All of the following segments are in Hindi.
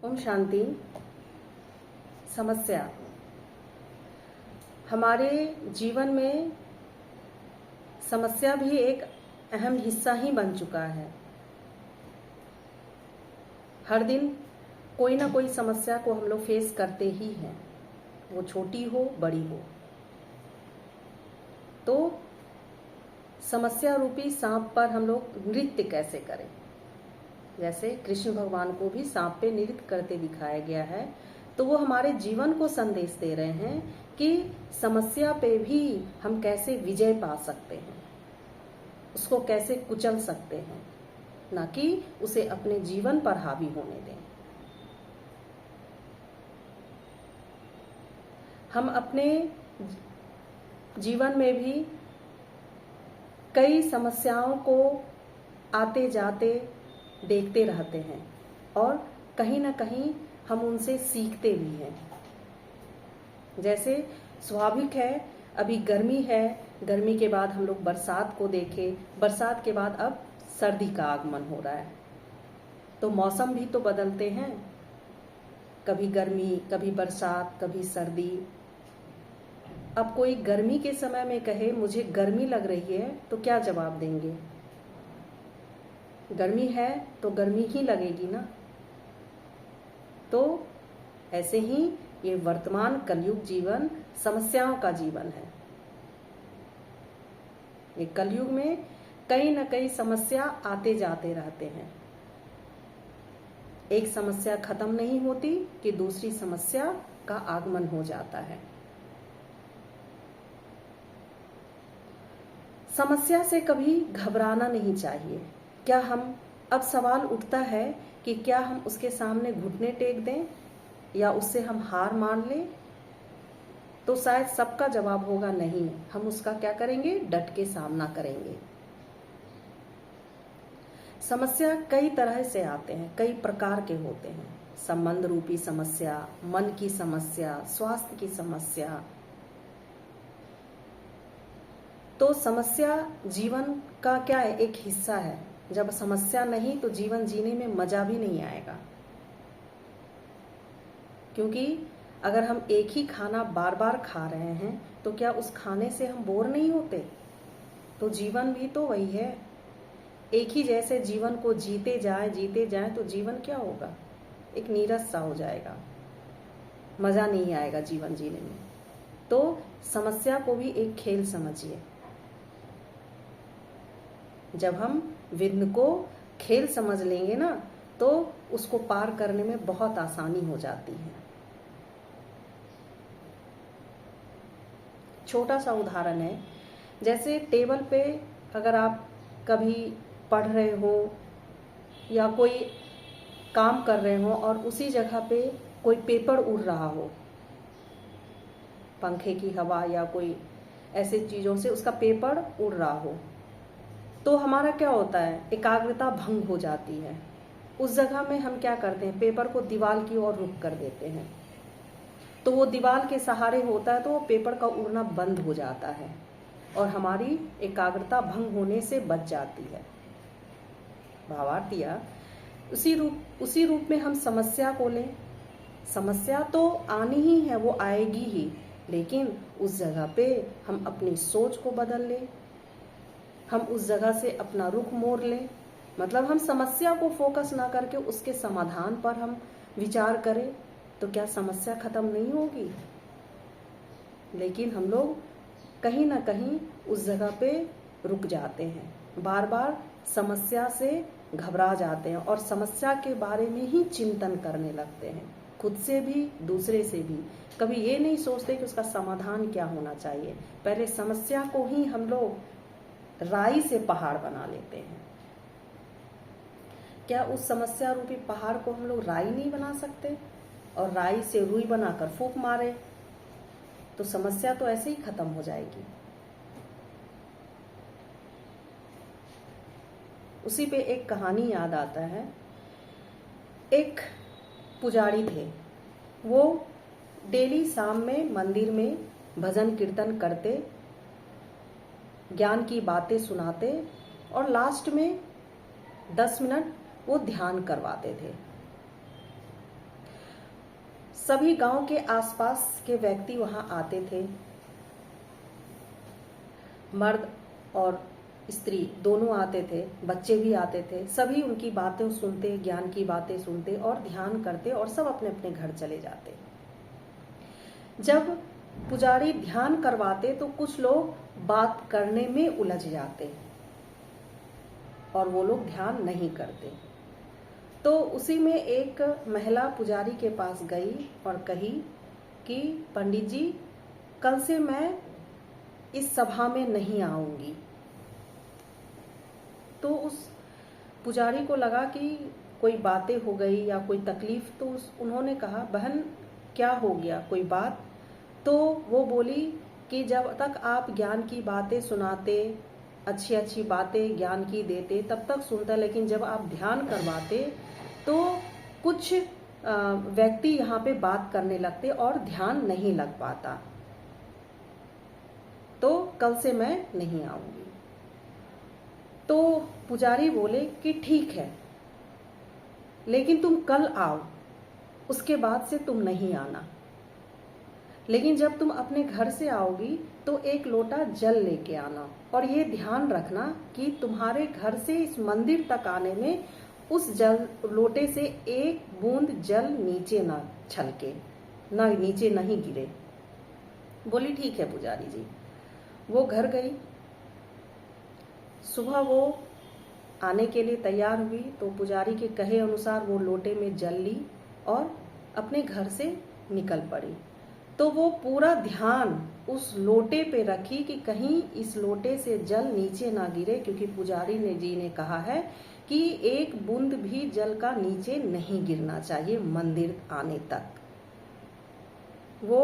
ओम शांति। समस्या हमारे जीवन में समस्या भी एक अहम हिस्सा ही बन चुका है। हर दिन कोई ना कोई समस्या को हम लोग फेस करते ही हैं, वो छोटी हो बड़ी हो। तो समस्या रूपी सांप पर हम लोग नृत्य कैसे करें, जैसे कृष्ण भगवान को भी सांप पे नृत्य करते दिखाया गया है। तो वो हमारे जीवन को संदेश दे रहे हैं कि समस्या पे भी हम कैसे विजय पा सकते हैं, उसको कैसे कुचल सकते हैं, ना कि उसे अपने जीवन पर हावी होने दें। हम अपने जीवन में भी कई समस्याओं को आते जाते देखते रहते हैं और कहीं ना कहीं हम उनसे सीखते भी हैं। जैसे स्वाभाविक है, अभी गर्मी है, गर्मी के बाद हम लोग बरसात को देखें, बरसात के बाद अब सर्दी का आगमन हो रहा है। तो मौसम भी तो बदलते हैं, कभी गर्मी, कभी बरसात, कभी सर्दी। अब कोई गर्मी के समय में कहे मुझे गर्मी लग रही है तो क्या जवाब देंगे? गर्मी है तो गर्मी ही लगेगी ना। तो ऐसे ही ये वर्तमान कलयुग जीवन समस्याओं का जीवन है। ये कलयुग में कई न कई समस्या आते जाते रहते हैं। एक समस्या खत्म नहीं होती कि दूसरी समस्या का आगमन हो जाता है। समस्या से कभी घबराना नहीं चाहिए। क्या हम अब सवाल उठता है कि क्या हम उसके सामने घुटने टेक दें या उससे हम हार मान लें? तो शायद सबका जवाब होगा नहीं, हम उसका क्या करेंगे? डट के सामना करेंगे। समस्या कई तरह से आते हैं, कई प्रकार के होते हैं। संबंध रूपी समस्या, मन की समस्या, स्वास्थ्य की समस्या। तो समस्या जीवन का क्या है? एक हिस्सा है। जब समस्या नहीं तो जीवन जीने में मजा भी नहीं आएगा। क्योंकि अगर हम एक ही खाना बार बार खा रहे हैं तो क्या उस खाने से हम बोर नहीं होते? तो जीवन भी तो वही है। एक ही जैसे जीवन को जीते जाए तो जीवन क्या होगा? एक नीरस सा हो जाएगा, मजा नहीं आएगा जीवन जीने में। तो समस्या को भी एक खेल समझिए। जब हम विघ्न को खेल समझ लेंगे ना, तो उसको पार करने में बहुत आसानी हो जाती है। छोटा सा उदाहरण है, जैसे टेबल पे अगर आप कभी पढ़ रहे हो या कोई काम कर रहे हो और उसी जगह पे कोई पेपर उड़ रहा हो, पंखे की हवा या कोई ऐसे चीज़ों से उसका पेपर उड़ रहा हो, तो हमारा क्या होता है? एकाग्रता भंग हो जाती है। उस जगह में हम क्या करते हैं? पेपर को दीवार की ओर रुख कर देते हैं। तो वो दीवार के सहारे होता है तो वो पेपर का उड़ना बंद हो जाता है और हमारी एकाग्रता भंग होने से बच जाती है। भावार्थ या उसी रूप में हम समस्या को लें। समस्या तो आनी ही है, वो आएगी ही, लेकिन उस जगह पे हम अपनी सोच को बदल लें, हम उस जगह से अपना रुख मोड़ लें। मतलब हम समस्या को फोकस ना करके उसके समाधान पर हम विचार करें, तो क्या समस्या खत्म नहीं होगी? लेकिन हम लोग कहीं ना कहीं उस जगह पे रुक जाते हैं, बार बार समस्या से घबरा जाते हैं और समस्या के बारे में ही चिंतन करने लगते हैं, खुद से भी दूसरे से भी। कभी ये नहीं सोचते कि उसका समाधान क्या होना चाहिए। पहले समस्या को ही हम लोग राई से पहाड़ बना लेते हैं। क्या उस समस्या रूपी पहाड़ को हम लोग राई नहीं बना सकते? और राई से रुई बनाकर फूंक मारे तो समस्या तो ऐसे ही खत्म हो जाएगी। उसी पे एक कहानी याद आता है। एक पुजारी थे, वो डेली शाम में मंदिर में भजन कीर्तन करते, ज्ञान की बातें सुनाते और लास्ट में 10 मिनट वो ध्यान करवाते थे। सभी गांव के आसपास के व्यक्ति वहां आते थे, मर्द और स्त्री दोनों आते थे, बच्चे भी आते थे। सभी उनकी बातें सुनते, ज्ञान की बातें सुनते और ध्यान करते और सब अपने अपने घर चले जाते। जब पुजारी ध्यान करवाते तो कुछ लोग बात करने में उलझ जाते और वो लोग ध्यान नहीं करते। तो उसी में एक महिला पुजारी के पास गई और कही कि पंडित जी, कल से मैं इस सभा में नहीं आऊंगी। तो उस पुजारी को लगा कि कोई बातें हो गई या कोई तकलीफ। तो उन्होंने कहा, बहन क्या हो गया, कोई बात? तो वो बोली कि जब तक आप ज्ञान की बातें सुनाते, अच्छी अच्छी बातें ज्ञान की देते, तब तक सुनता, लेकिन जब आप ध्यान करवाते तो कुछ व्यक्ति यहाँ पे बात करने लगते और ध्यान नहीं लग पाता। तो कल से मैं नहीं आऊंगी। तो पुजारी बोले कि ठीक है, लेकिन तुम कल आओ, उसके बाद से तुम नहीं आना। लेकिन जब तुम अपने घर से आओगी तो एक लोटा जल लेके आना, और ये ध्यान रखना कि तुम्हारे घर से इस मंदिर तक आने में उस जल लोटे से एक बूंद जल नीचे ना छलके, ना नीचे नहीं गिरे। बोली ठीक है पुजारी जी। वो घर गई। सुबह वो आने के लिए तैयार हुई तो पुजारी के कहे अनुसार वो लोटे में जल ली और अपने घर से निकल पड़ी। तो वो पूरा ध्यान उस लोटे पे रखी कि कहीं इस लोटे से जल नीचे ना गिरे, क्योंकि पुजारी जी ने कहा है कि एक बूंद भी जल का नीचे नहीं गिरना चाहिए मंदिर आने तक। वो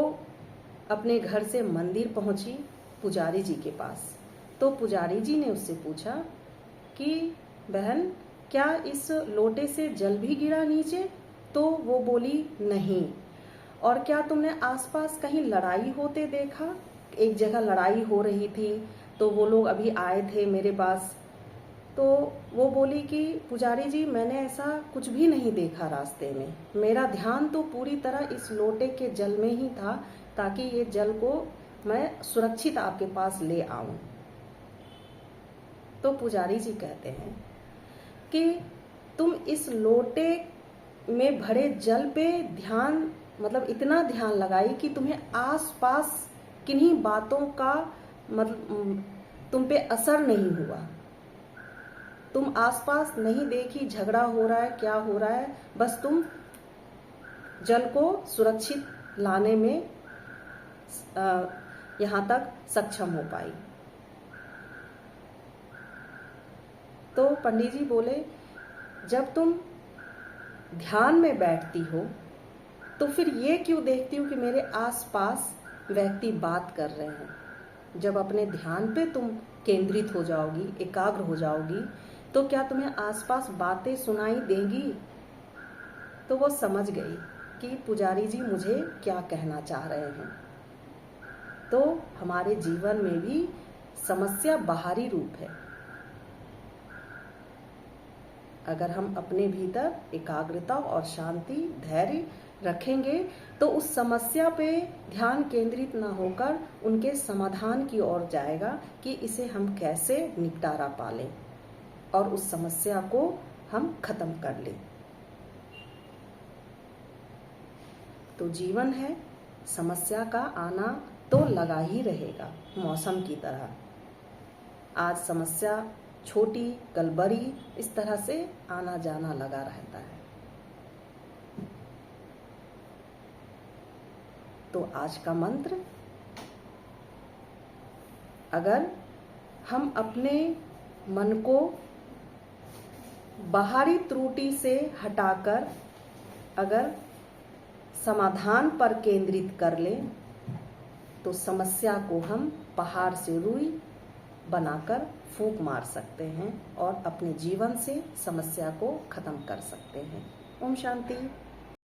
अपने घर से मंदिर पहुंची पुजारी जी के पास। तो पुजारी जी ने उससे पूछा कि बहन, क्या इस लोटे से जल भी गिरा नीचे? तो वो बोली नहीं। और क्या तुमने आसपास कहीं लड़ाई होते देखा? एक जगह लड़ाई हो रही थी तो वो लोग अभी आए थे मेरे पास। तो वो बोली कि पुजारी जी, मैंने ऐसा कुछ भी नहीं देखा रास्ते में। मेरा ध्यान तो पूरी तरह इस लोटे के जल में ही था ताकि ये जल को मैं सुरक्षित आपके पास ले आऊं। तो पुजारी जी कहते हैं कि तुम इस लोटे में भरे जल पे ध्यान, मतलब इतना ध्यान लगाई कि तुम्हें आसपास किन्हीं बातों का मतलब तुम पे असर नहीं हुआ। तुम आसपास नहीं देखी झगड़ा हो रहा है, क्या हो रहा है, बस तुम जल को सुरक्षित लाने में यहाँ तक सक्षम हो पाई। तो पंडित जी बोले, जब तुम ध्यान में बैठती हो तो फिर ये क्यों देखती हो कि मेरे आसपास व्यक्ति बात कर रहे हैं? जब अपने ध्यान पे तुम केंद्रित हो जाओगी, एकाग्र हो जाओगी, तो क्या तुम्हें आसपास बातें सुनाई देंगी? तो वो समझ गई कि पुजारी जी मुझे क्या कहना चाह रहे हैं। तो हमारे जीवन में भी समस्या बाहरी रूप है। अगर हम अपने भीतर एकाग्रता और शांति, धैर्य रखेंगे तो उस समस्या पे ध्यान केंद्रित ना होकर उनके समाधान की ओर जाएगा कि इसे हम कैसे निपटारा पालें और उस समस्या को हम खत्म कर लें। तो जीवन है, समस्या का आना तो लगा ही रहेगा, मौसम की तरह। आज समस्या छोटी, कल बड़ी, इस तरह से आना जाना लगा रहता है। तो आज का मंत्र, अगर हम अपने मन को बाहरी त्रुटि से हटाकर अगर समाधान पर केंद्रित कर लें तो समस्या को हम पहाड़ से रुई बनाकर फूंक मार सकते हैं और अपने जीवन से समस्या को खत्म कर सकते हैं। ओम शांति।